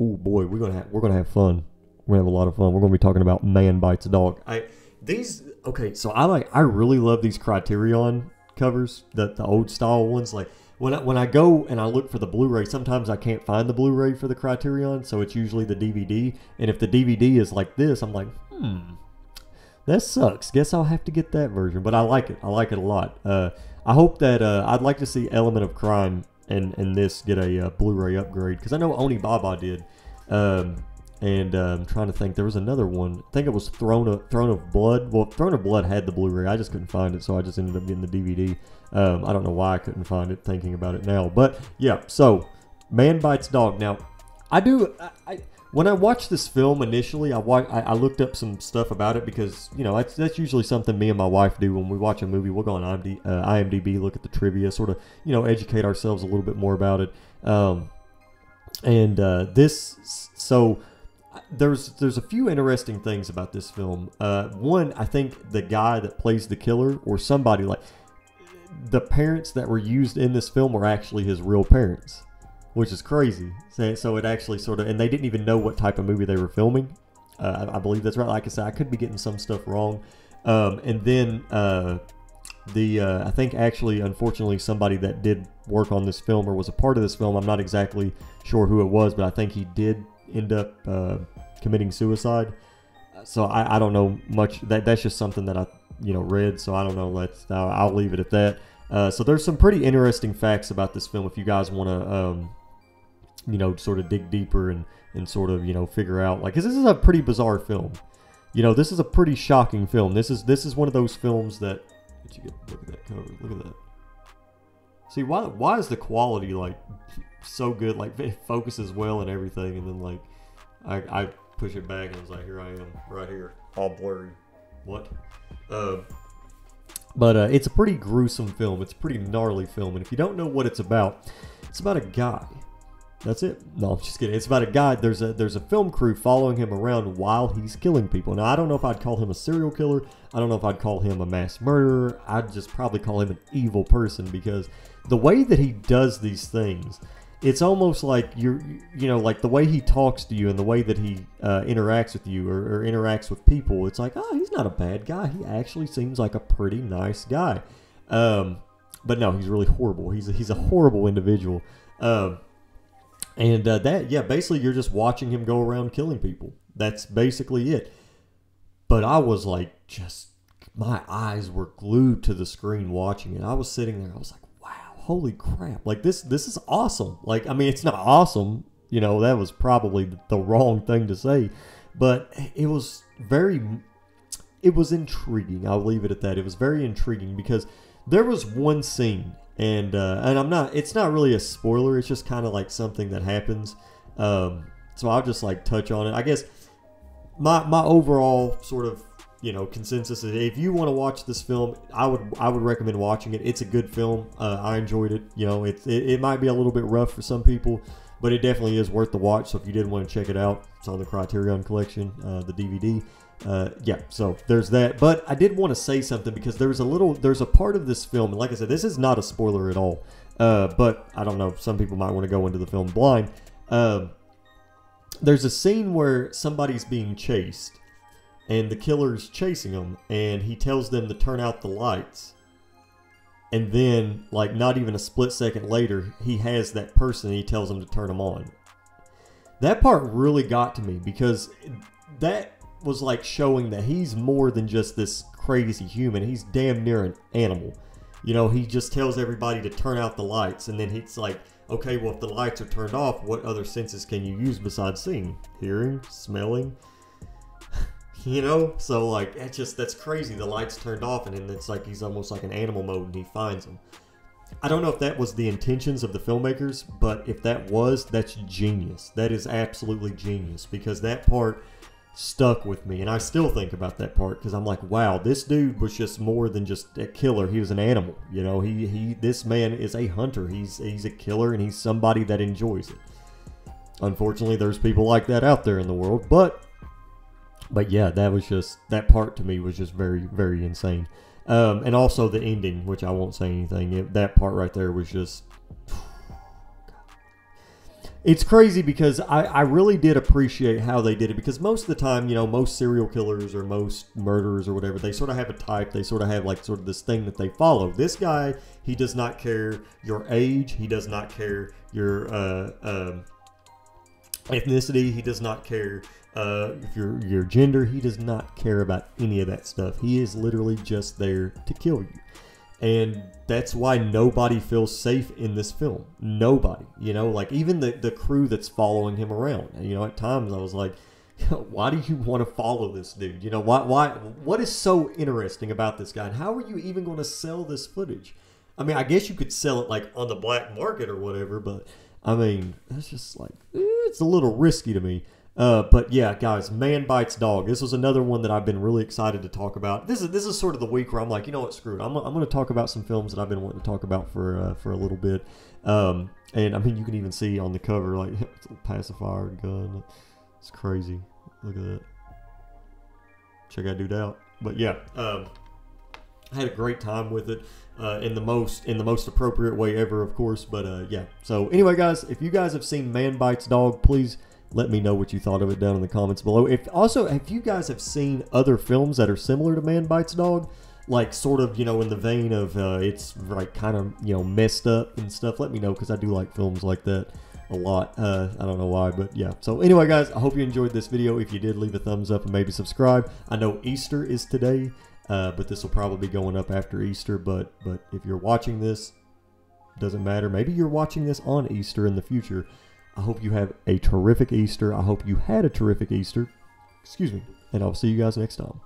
oh boy, we're gonna have fun. We're gonna have a lot of fun. We're gonna be talking about Man Bites Dog. So I really love these Criterion covers, the old style ones. Like when I go and I look for the Blu-ray, sometimes I can't find the Blu-ray for the Criterion, so it's usually the DVD. And if the DVD is like this, I'm like, that sucks. Guess I'll have to get that version. But I like it. I like it a lot. I hope that I'd like to see Element of Crime and this get a Blu-ray upgrade, because I know Oni Baba did. And I'm trying to think. There was another one. I think it was Throne of Blood. Well, Throne of Blood had the Blu-ray. I just couldn't find it, so I just ended up getting the DVD. I don't know why I couldn't find it, thinking about it now. But, yeah, so, Man Bites Dog. Now, when I watched this film initially, I looked up some stuff about it, because, you know, that's usually something me and my wife do when we watch a movie. We'll go on IMDb, look at the trivia, sort of, you know, educate ourselves a little bit more about it. There's a few interesting things about this film. One, I think the guy that plays the killer, or somebody, like, the parents that were used in this film were actually his real parents, which is crazy. So it actually sort of, and they didn't even know what type of movie they were filming. I believe that's right. Like I said, I could be getting some stuff wrong. And then I think actually, unfortunately, somebody that did work on this film or was a part of this film, I'm not exactly sure who it was, but I think he did end up committing suicide. So I don't know much. That's just something that I read. So I don't know. I'll leave it at that. So there's some pretty interesting facts about this film if you guys want to sort of dig deeper and sort of figure out, like, 'cause this is a pretty bizarre film. This is a pretty shocking film. This is one of those films that look at that cover. Look at that. See, why is the quality like so good? Like, it focuses well and everything, and then like I push it back and it's like, here I am right here, all blurry. What? But it's a pretty gruesome film. It's a pretty gnarly film, and if you don't know what it's about a guy. That's it. No, I'm just kidding. It's about a guy. There's a film crew following him around while he's killing people. Now, I don't know if I'd call him a serial killer. I don't know if I'd call him a mass murderer. I'd just probably call him an evil person, because the way that he does these things, it's almost like like the way he talks to you and the way that he interacts with you or interacts with people. It's like, oh, he's not a bad guy. He actually seems like a pretty nice guy. But no, he's really horrible. He's a horrible individual. Basically you're just watching him go around killing people. That's basically it. But I was like, my eyes were glued to the screen watching it. I was sitting there, I was like, wow, holy crap. Like, this is awesome. Like, I mean, it's not awesome. That was probably the wrong thing to say. But it was intriguing. I'll leave it at that. It was very intriguing, because there was one scene, and it's not really a spoiler. It's just kind of like something that happens. So I'll just like touch on it. I guess my overall sort of consensus is, if you want to watch this film, I would recommend watching it. It's a good film. I enjoyed it. It might be a little bit rough for some people, but it definitely is worth the watch. So if you did want to check it out, it's on the Criterion Collection, the DVD. So there's that. But I did want to say something, because there's a part of this film, and like I said, this is not a spoiler at all. But I don't know, some people might want to go into the film blind. There's a scene where somebody's being chased, and the killer's chasing them, and he tells them to turn out the lights. And then, like, not even a split second later, he has that person and he tells them to turn them on. That part really got to me, because that was like showing that he's more than just this crazy human. He's damn near an animal. He just tells everybody to turn out the lights, and then he's like, okay, well, if the lights are turned off, what other senses can you use besides seeing? Hearing? Smelling? So like, that's crazy. The lights turned off, and then it's like he's almost like an animal mode, and he finds them. I don't know if that was the intentions of the filmmakers, but if that was, that's genius. That is absolutely genius, because that part stuck with me, and I still think about that part, because I'm like, wow, this dude was just more than just a killer. He was an animal. This man is a hunter. He's a killer, and he's somebody that enjoys it. Unfortunately, there's people like that out there in the world, but yeah, that part to me was just very, very insane. And also the ending, which I won't say anything. That part right there was just... It's crazy because I really did appreciate how they did it, because most of the time, you know, most serial killers or most murderers or whatever, they sort of have a type. They sort of have like sort of this thing that they follow. This guy, he does not care your age. He does not care your ethnicity. He does not care if your gender. He does not care about any of that stuff. He is literally just there to kill you. And that's why nobody feels safe in this film. Nobody. You know, like even the crew that's following him around. And, you know, at times I was like, why do you want to follow this dude? You know, what is so interesting about this guy? And how are you even going to sell this footage? I mean, I guess you could sell it like on the black market or whatever, but I mean, that's just like, it's a little risky to me. But yeah, guys, Man Bites Dog. This was another one that I've been really excited to talk about. This is sort of the week where I'm like, you know what, screw it. I'm going to talk about some films that I've been wanting to talk about for a little bit. And I mean, you can even see on the cover, like, it's a pacifier gun. It's crazy. Look at that. Check that dude out. But yeah, I had a great time with it. In the most appropriate way ever, of course. But yeah. So anyway, guys, if you guys have seen Man Bites Dog, please let me know what you thought of it down in the comments below. If you guys have seen other films that are similar to Man Bites Dog, like sort of, you know, in the vein of it's like kind of, you know, messed up and stuff, let me know, because I do like films like that a lot. I don't know why, but yeah. So anyway, guys, I hope you enjoyed this video. If you did, leave a thumbs up and maybe subscribe. I know Easter is today, but this will probably be going up after Easter. But if you're watching this, doesn't matter. Maybe you're watching this on Easter in the future. I hope you have a terrific Easter. I hope you had a terrific Easter. Excuse me. And I'll see you guys next time.